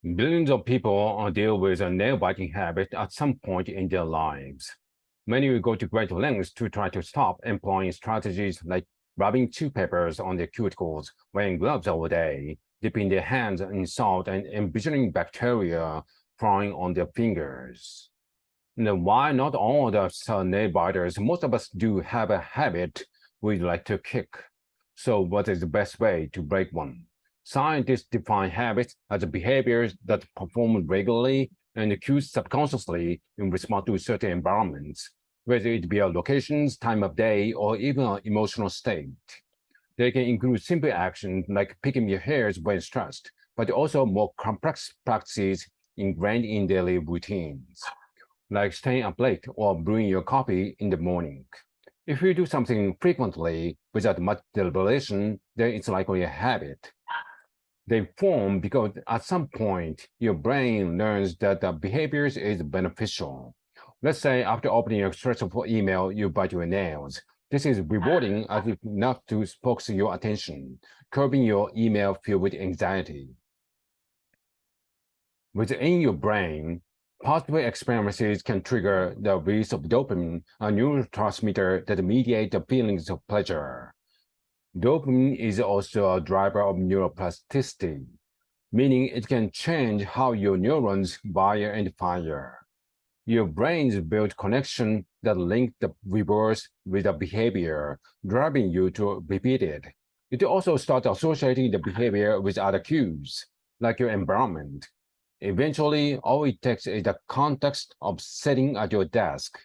Billions of people deal with a nail-biting habit at some point in their lives. Many will go to great lengths to try to stop, employing strategies like rubbing chewed papers on their cuticles, wearing gloves all day, dipping their hands in salt, and envisioning bacteria crawling on their fingers. Now, why not all of us nail biters? Most of us do have a habit we like to kick. So what is the best way to break one? Scientists define habits as behaviors that perform regularly and cues subconsciously in response to certain environments, whether it be a locations, time of day, or even an emotional state. They can include simple actions like picking your hairs when stressed, but also more complex practices ingrained in daily routines, like staying up late or brewing your coffee in the morning. If you do something frequently without much deliberation, then it's likely a habit. They form because at some point your brain learns that the behaviors is beneficial. Let's say after opening a stressful email, you bite your nails. This is rewarding as if enough to focus your attention, curbing your email filled with anxiety. Within your brain, positive experiences can trigger the release of dopamine, a neurotransmitter that mediates the feelings of pleasure. Dopamine is also a driver of neuroplasticity, meaning it can change how your neurons wire and fire. Your brains build connections that link the rewards with the behavior, driving you to repeat it. It also starts associating the behavior with other cues, like your environment. Eventually, all it takes is the context of sitting at your desk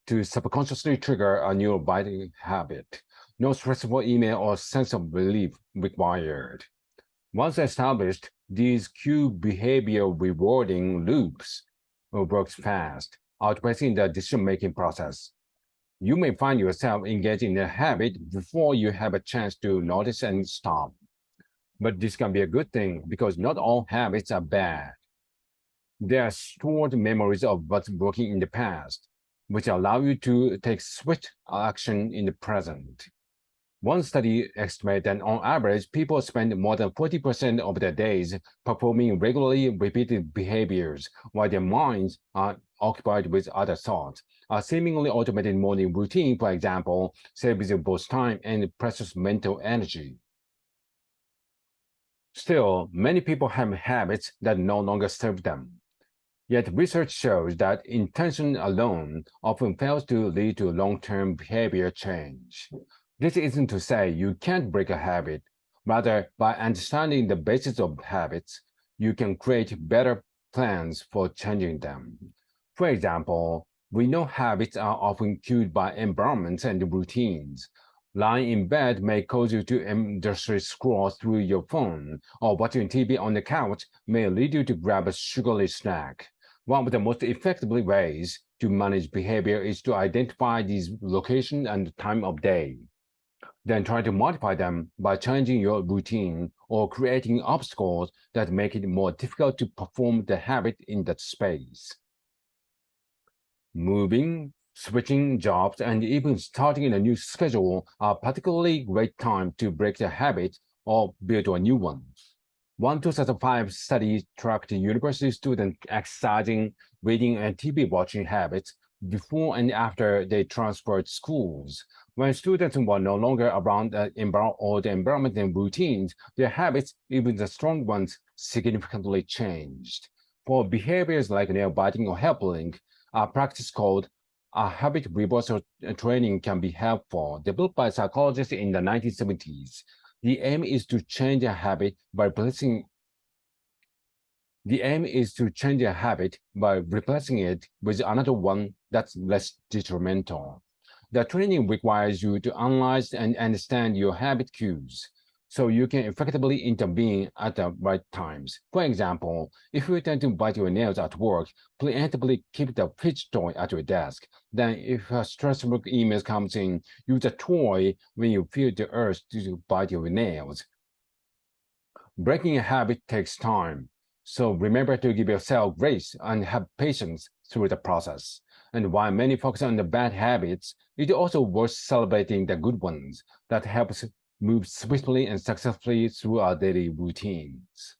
to subconsciously trigger a new biting habit. No stressful email or sense of relief required. Once established, these cue behavior rewarding loops works fast, outpacing the decision-making process. You may find yourself engaging in a habit before you have a chance to notice and stop. But this can be a good thing because not all habits are bad. They are stored memories of what's working in the past, which allow you to take swift action in the present. One study estimates that on average, people spend more than 40% of their days performing regularly repeated behaviors while their minds are occupied with other thoughts. A seemingly automated morning routine, for example, saves you both time and precious mental energy. Still, many people have habits that no longer serve them. Yet research shows that intention alone often fails to lead to long-term behavior change. This isn't to say you can't break a habit. Rather, by understanding the basis of habits, you can create better plans for changing them. For example, we know habits are often cued by environments and routines. Lying in bed may cause you to endlessly scroll through your phone, or watching TV on the couch may lead you to grab a sugary snack. One of the most effective ways to manage behavior is to identify these location and time of day. Then try to modify them by changing your routine or creating obstacles that make it more difficult to perform the habit in that space. Moving, switching jobs, and even starting a new schedule are particularly great time to break the habit or build a new one. One 2005 study tracked university students exercising, reading, and TV watching habits before and after they transferred schools. When students were no longer around the environment and routines, their habits, even the strong ones, significantly changed. For behaviors like nail biting or hair pulling, a practice called a habit reversal training can be helpful, developed by psychologists in the 1970s. The aim is to change a habit by replacing it with another one that's less detrimental. The training requires you to analyze and understand your habit cues so you can effectively intervene at the right times. For example, if you tend to bite your nails at work, preemptively keep the fidget toy at your desk. Then if a stressful email comes in, use a toy when you feel the urge to bite your nails. Breaking a habit takes time, so remember to give yourself grace and have patience through the process. And while many focus on the bad habits, it is also worth celebrating the good ones that help us move swiftly and successfully through our daily routines.